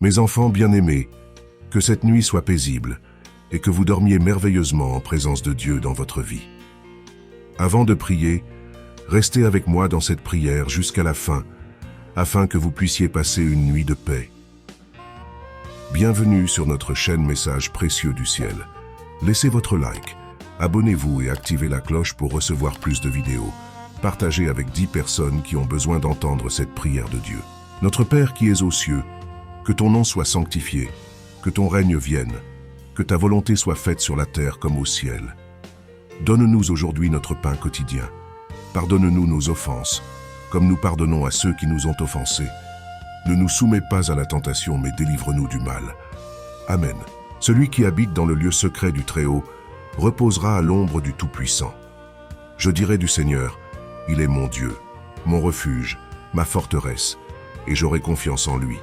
Mes enfants bien-aimés, que cette nuit soit paisible et que vous dormiez merveilleusement en présence de Dieu dans votre vie. Avant de prier, restez avec moi dans cette prière jusqu'à la fin, afin que vous puissiez passer une nuit de paix. Bienvenue sur notre chaîne Messages précieux du ciel. Laissez votre like, abonnez-vous et activez la cloche pour recevoir plus de vidéos. Partagez avec 10 personnes qui ont besoin d'entendre cette prière de Dieu. Notre Père qui es aux cieux, que ton nom soit sanctifié, que ton règne vienne, que ta volonté soit faite sur la terre comme au ciel. Donne-nous aujourd'hui notre pain quotidien. Pardonne-nous nos offenses, comme nous pardonnons à ceux qui nous ont offensés. Ne nous soumets pas à la tentation, mais délivre-nous du mal. Amen. Celui qui habite dans le lieu secret du Très-Haut reposera à l'ombre du Tout-Puissant. Je dirai du Seigneur, il est mon Dieu, mon refuge, ma forteresse, et j'aurai confiance en lui.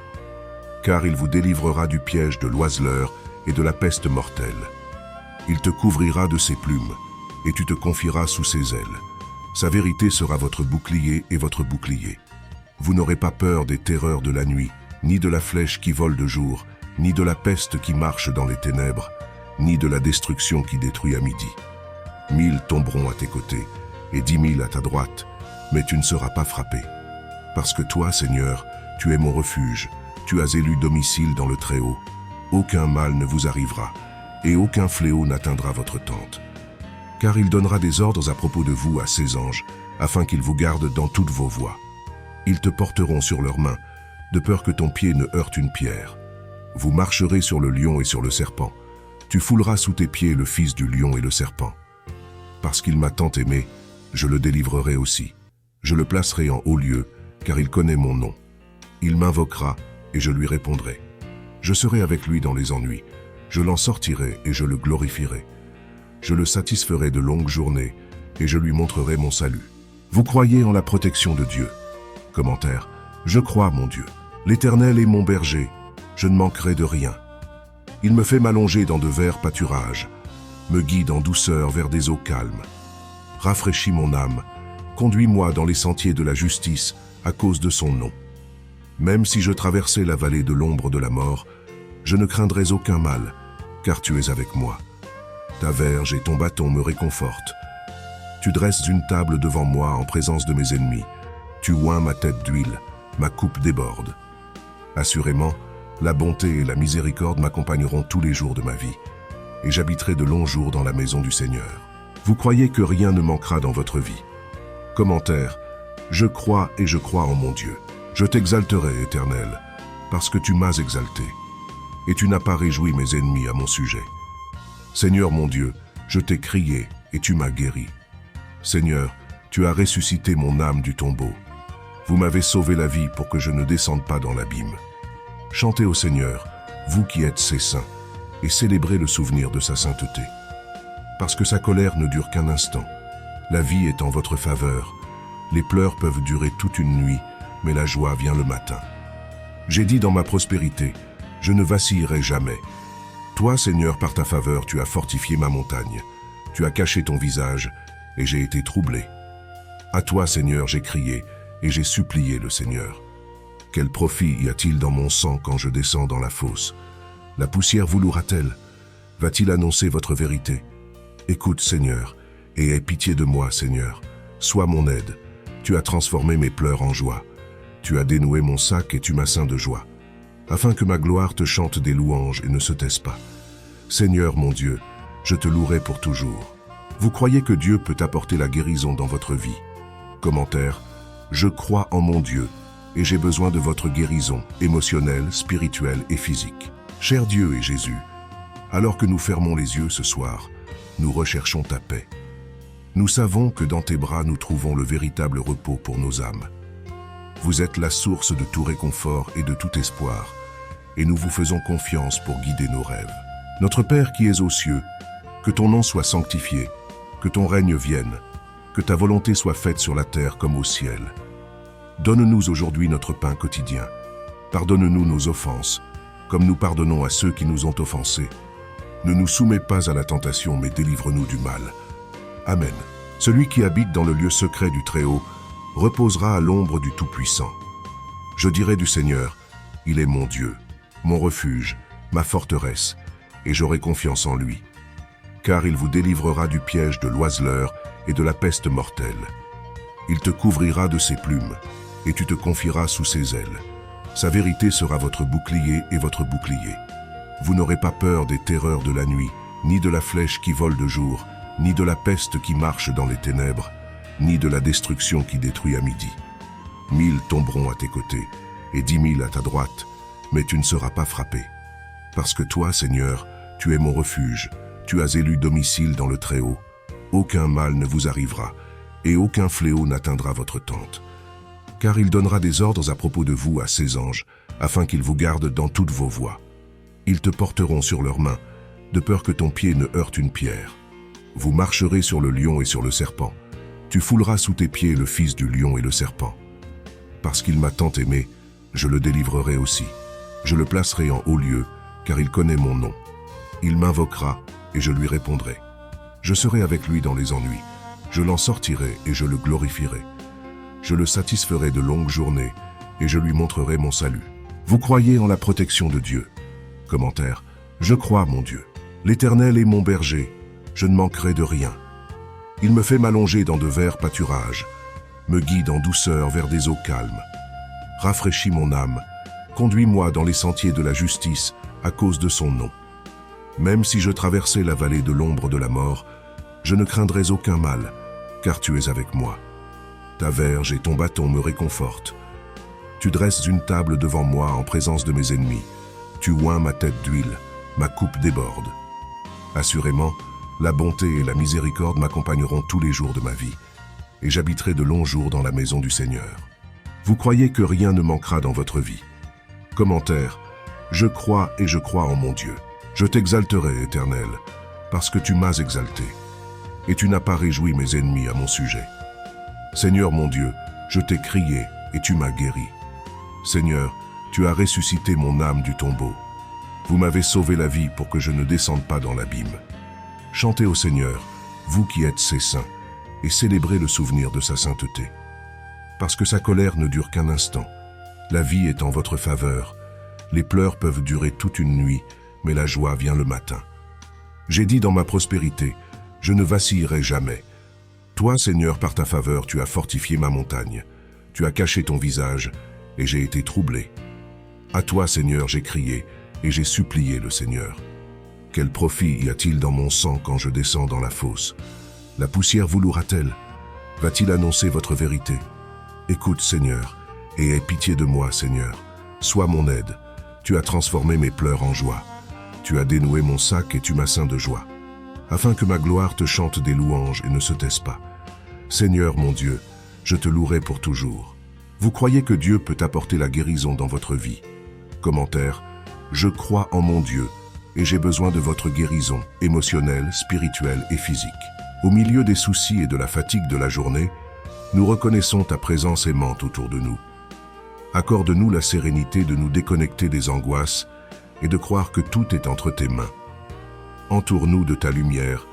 Car il vous délivrera du piège de l'oiseleur et de la peste mortelle. Il te couvrira de ses plumes, et tu te confieras sous ses ailes. Sa vérité sera votre bouclier et votre bouclier. Vous n'aurez pas peur des terreurs de la nuit, ni de la flèche qui vole de jour, ni de la peste qui marche dans les ténèbres, ni de la destruction qui détruit à midi. 1000 tomberont à tes côtés, et 10 000 à ta droite, mais tu ne seras pas frappé. Parce que toi, Seigneur, tu es mon refuge, tu as élu domicile dans le Très-Haut. Aucun mal ne vous arrivera, et aucun fléau n'atteindra votre tente. Car il donnera des ordres à propos de vous à ses anges, afin qu'ils vous gardent dans toutes vos voies. Ils te porteront sur leurs mains, de peur que ton pied ne heurte une pierre. Vous marcherez sur le lion et sur le serpent. Tu fouleras sous tes pieds le fils du lion et le serpent. Parce qu'il m'a tant aimé, je le délivrerai aussi. Je le placerai en haut lieu, car il connaît mon nom. Il m'invoquera, et je lui répondrai. Je serai avec lui dans les ennuis. Je l'en sortirai et je le glorifierai. Je le satisferai de longues journées, et je lui montrerai mon salut. Vous croyez en la protection de Dieu. Commentaire. Je crois, mon Dieu. L'Éternel est mon berger. Je ne manquerai de rien. Il me fait m'allonger dans de verts pâturages, me guide en douceur vers des eaux calmes. Rafraîchis mon âme. Conduis-moi dans les sentiers de la justice à cause de son nom. Même si je traversais la vallée de l'ombre de la mort, je ne craindrais aucun mal, car tu es avec moi. Ta verge et ton bâton me réconfortent. Tu dresses une table devant moi en présence de mes ennemis. Tu oins ma tête d'huile, ma coupe déborde. Assurément, la bonté et la miséricorde m'accompagneront tous les jours de ma vie, et j'habiterai de longs jours dans la maison du Seigneur. Vous croyez que rien ne manquera dans votre vie. Commentaire. Je crois et je crois en mon Dieu. Je t'exalterai, Éternel, parce que tu m'as exalté, et tu n'as pas réjoui mes ennemis à mon sujet. Seigneur mon Dieu, je t'ai crié, et tu m'as guéri. Seigneur, tu as ressuscité mon âme du tombeau. Vous m'avez sauvé la vie pour que je ne descende pas dans l'abîme. Chantez au Seigneur, vous qui êtes ses saints, et célébrez le souvenir de sa sainteté. Parce que sa colère ne dure qu'un instant. La vie est en votre faveur. Les pleurs peuvent durer toute une nuit, mais la joie vient le matin. J'ai dit dans ma prospérité, je ne vacillerai jamais. Toi, Seigneur, par ta faveur, tu as fortifié ma montagne. Tu as caché ton visage, et j'ai été troublé. À toi, Seigneur, j'ai crié, et j'ai supplié le Seigneur. Quel profit y a-t-il dans mon sang quand je descends dans la fosse? La poussière vous louera-t-elle? Va-t-il annoncer votre vérité? Écoute, Seigneur, et aie pitié de moi, Seigneur. Sois mon aide. Tu as transformé mes pleurs en joie. Tu as dénoué mon sac et tu m'as ceint de joie, afin que ma gloire te chante des louanges et ne se taise pas. Seigneur mon Dieu, je te louerai pour toujours. Vous croyez que Dieu peut apporter la guérison dans votre vie? Commentaire. Je crois en mon Dieu, et j'ai besoin de votre guérison émotionnelle, spirituelle et physique. Cher Dieu et Jésus, alors que nous fermons les yeux ce soir, nous recherchons ta paix. Nous savons que dans tes bras nous trouvons le véritable repos pour nos âmes. Vous êtes la source de tout réconfort et de tout espoir, et nous vous faisons confiance pour guider nos rêves. Notre Père qui es aux cieux, que ton nom soit sanctifié, que ton règne vienne, que ta volonté soit faite sur la terre comme au ciel. Donne-nous aujourd'hui notre pain quotidien. Pardonne-nous nos offenses, comme nous pardonnons à ceux qui nous ont offensés. Ne nous soumets pas à la tentation, mais délivre-nous du mal. Amen. Celui qui habite dans le lieu secret du Très-Haut reposera à l'ombre du Tout-Puissant. Je dirai du Seigneur, il est mon Dieu, mon refuge, ma forteresse, et j'aurai confiance en lui. Car il vous délivrera du piège de l'oiseleur et de la peste mortelle. Il te couvrira de ses plumes, et tu te confieras sous ses ailes. Sa vérité sera votre bouclier et votre bouclier. Vous n'aurez pas peur des terreurs de la nuit, ni de la flèche qui vole de jour, ni de la peste qui marche dans les ténèbres, ni de la destruction qui détruit à midi. 1000 tomberont à tes côtés, et 10 000 à ta droite, mais tu ne seras pas frappé. Parce que toi, Seigneur, tu es mon refuge, tu as élu domicile dans le Très-Haut. Aucun mal ne vous arrivera, et aucun fléau n'atteindra votre tente. Car il donnera des ordres à propos de vous à ses anges, afin qu'ils vous gardent dans toutes vos voies. Ils te porteront sur leurs mains, de peur que ton pied ne heurte une pierre. Vous marcherez sur le lion et sur le serpent. Tu fouleras sous tes pieds le fils du lion et le serpent. Parce qu'il m'a tant aimé, je le délivrerai aussi. Je le placerai en haut lieu, car il connaît mon nom. Il m'invoquera, et je lui répondrai. Je serai avec lui dans les ennuis. Je l'en sortirai et je le glorifierai. Je le satisferai de longues journées, et je lui montrerai mon salut. Vous croyez en la protection de Dieu. Commentaire. Je crois, mon Dieu. L'Éternel est mon berger. Je ne manquerai de rien. Il me fait m'allonger dans de verts pâturages, me guide en douceur vers des eaux calmes. Rafraîchis mon âme. Conduis-moi dans les sentiers de la justice à cause de son nom. Même si je traversais la vallée de l'ombre de la mort, je ne craindrais aucun mal, car tu es avec moi. Ta verge et ton bâton me réconfortent. Tu dresses une table devant moi en présence de mes ennemis. Tu oins ma tête d'huile, ma coupe déborde. Assurément, la bonté et la miséricorde m'accompagneront tous les jours de ma vie, et j'habiterai de longs jours dans la maison du Seigneur. Vous croyez que rien ne manquera dans votre vie. Commentaire. Je crois et je crois en mon Dieu. Je t'exalterai, Éternel, parce que tu m'as exalté, et tu n'as pas réjoui mes ennemis à mon sujet. Seigneur mon Dieu, je t'ai crié et tu m'as guéri. Seigneur, tu as ressuscité mon âme du tombeau. Vous m'avez sauvé la vie pour que je ne descende pas dans l'abîme. Chantez au Seigneur, vous qui êtes ses saints, et célébrez le souvenir de sa sainteté. Parce que sa colère ne dure qu'un instant. La vie est en votre faveur. Les pleurs peuvent durer toute une nuit, mais la joie vient le matin. J'ai dit dans ma prospérité, je ne vacillerai jamais. Toi, Seigneur, par ta faveur, tu as fortifié ma montagne. Tu as caché ton visage, et j'ai été troublé. À toi, Seigneur, j'ai crié, et j'ai supplié le Seigneur. Quel profit y a-t-il dans mon sang quand je descends dans la fosse? La poussière vous louera-t-elle? Va-t-il annoncer votre vérité? Écoute, Seigneur, et aie pitié de moi, Seigneur. Sois mon aide. Tu as transformé mes pleurs en joie. Tu as dénoué mon sac et tu m'as ceint de joie, afin que ma gloire te chante des louanges et ne se taise pas. Seigneur mon Dieu, je te louerai pour toujours. Vous croyez que Dieu peut apporter la guérison dans votre vie? Commentaire. Je crois en mon Dieu, et j'ai besoin de votre guérison émotionnelle, spirituelle et physique. Au milieu des soucis et de la fatigue de la journée, nous reconnaissons ta présence aimante autour de nous. Accorde-nous la sérénité de nous déconnecter des angoisses et de croire que tout est entre tes mains. Entoure-nous de ta lumière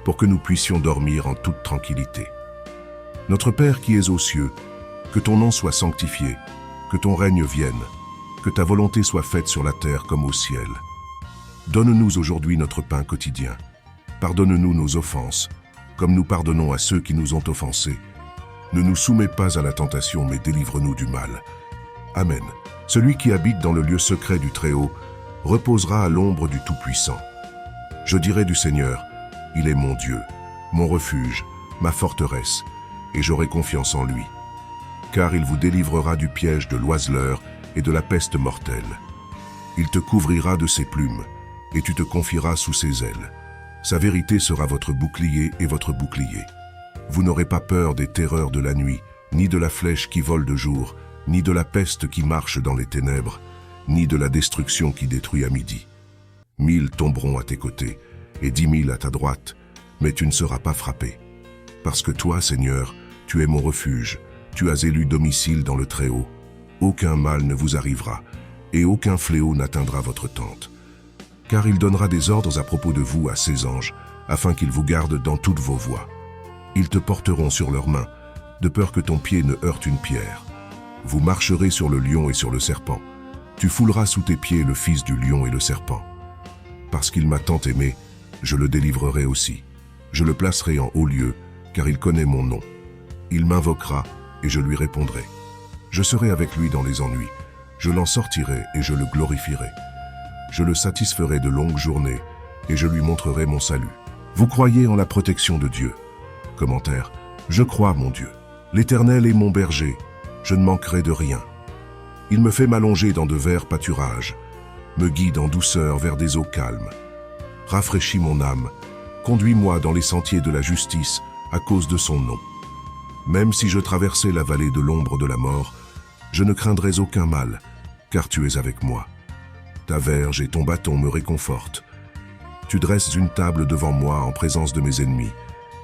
pour que nous puissions dormir en toute tranquillité. Notre Père qui es aux cieux, que ton nom soit sanctifié, que ton règne vienne, que ta volonté soit faite sur la terre comme au ciel. Donne-nous aujourd'hui notre pain quotidien. Pardonne-nous nos offenses, comme nous pardonnons à ceux qui nous ont offensés. Ne nous soumets pas à la tentation, mais délivre-nous du mal. Amen. Celui qui habite dans le lieu secret du Très-Haut reposera à l'ombre du Tout-Puissant. Je dirai du Seigneur, il est mon Dieu, mon refuge, ma forteresse, et j'aurai confiance en lui. Car il vous délivrera du piège de l'oiseleur et de la peste mortelle. Il te couvrira de ses plumes, et tu te confieras sous ses ailes. Sa vérité sera votre bouclier et votre bouclier. Vous n'aurez pas peur des terreurs de la nuit, ni de la flèche qui vole de jour, ni de la peste qui marche dans les ténèbres, ni de la destruction qui détruit à midi. 1000 tomberont à tes côtés, et 10 000 à ta droite, mais tu ne seras pas frappé. Parce que toi, Seigneur, tu es mon refuge, tu as élu domicile dans le Très-Haut. Aucun mal ne vous arrivera, et aucun fléau n'atteindra votre tente. Car il donnera des ordres à propos de vous à ses anges, afin qu'ils vous gardent dans toutes vos voies. Ils te porteront sur leurs mains, de peur que ton pied ne heurte une pierre. Vous marcherez sur le lion et sur le serpent. Tu fouleras sous tes pieds le fils du lion et le serpent. Parce qu'il m'a tant aimé, je le délivrerai aussi. Je le placerai en haut lieu, car il connaît mon nom. Il m'invoquera, et je lui répondrai. Je serai avec lui dans les ennuis. Je l'en sortirai et je le glorifierai. Je le satisferai de longues journées, et je lui montrerai mon salut. Vous croyez en la protection de Dieu. Commentaire. Je crois, mon Dieu. L'Éternel est mon berger. Je ne manquerai de rien. Il me fait m'allonger dans de verts pâturages, me guide en douceur vers des eaux calmes. Rafraîchis mon âme, conduis-moi dans les sentiers de la justice à cause de son nom. Même si je traversais la vallée de l'ombre de la mort, je ne craindrais aucun mal, car tu es avec moi. Ta verge et ton bâton me réconfortent. Tu dresses une table devant moi en présence de mes ennemis.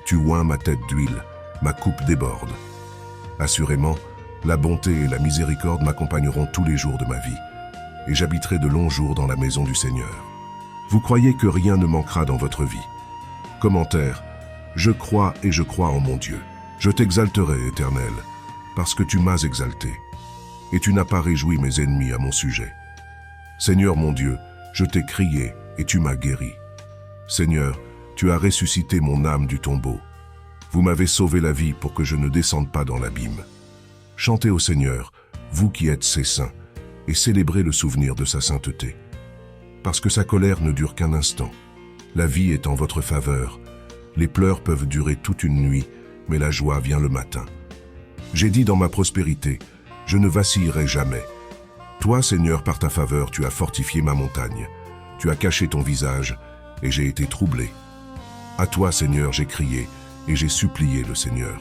Tu oins ma tête d'huile, ma coupe déborde. Assurément, la bonté et la miséricorde m'accompagneront tous les jours de ma vie, et j'habiterai de longs jours dans la maison du Seigneur. Vous croyez que rien ne manquera dans votre vie. Commentaire. Je crois et je crois en mon Dieu. Je t'exalterai, Éternel, parce que tu m'as exalté, et tu n'as pas réjoui mes ennemis à mon sujet. Seigneur mon Dieu, je t'ai crié et tu m'as guéri. Seigneur, tu as ressuscité mon âme du tombeau. Vous m'avez sauvé la vie pour que je ne descende pas dans l'abîme. Chantez au Seigneur, vous qui êtes ses saints, et célébrez le souvenir de sa sainteté. Parce que sa colère ne dure qu'un instant. La vie est en votre faveur. Les pleurs peuvent durer toute une nuit, mais la joie vient le matin. J'ai dit dans ma prospérité, je ne vacillerai jamais. Toi, Seigneur, par ta faveur, tu as fortifié ma montagne. Tu as caché ton visage, et j'ai été troublé. À toi, Seigneur, j'ai crié, et j'ai supplié le Seigneur.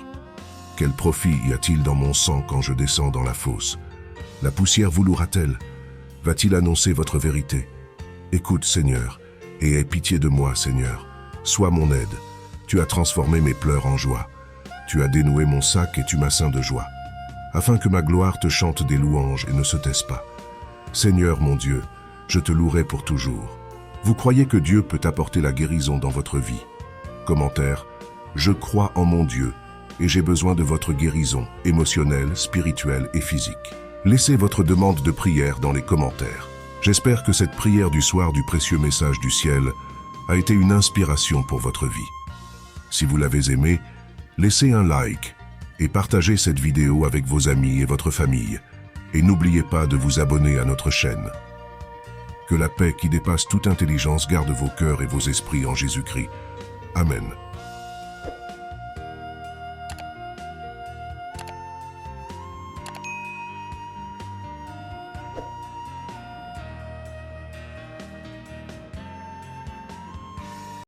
Quel profit y a-t-il dans mon sang quand je descends dans la fosse? La poussière vous louera-t-elle? Va-t-il annoncer votre vérité? Écoute, Seigneur, et aie pitié de moi, Seigneur. Sois mon aide. Tu as transformé mes pleurs en joie. Tu as dénoué mon sac et tu m'as ceint de joie, afin que ma gloire te chante des louanges et ne se taise pas. Seigneur mon Dieu, je te louerai pour toujours. Vous croyez que Dieu peut apporter la guérison dans votre vie? Commentaire. Je crois en mon Dieu, et j'ai besoin de votre guérison émotionnelle, spirituelle et physique. Laissez votre demande de prière dans les commentaires. J'espère que cette prière du soir du précieux message du ciel a été une inspiration pour votre vie. Si vous l'avez aimé, laissez un like et partagez cette vidéo avec vos amis et votre famille. Et n'oubliez pas de vous abonner à notre chaîne. Que la paix qui dépasse toute intelligence garde vos cœurs et vos esprits en Jésus-Christ. Amen.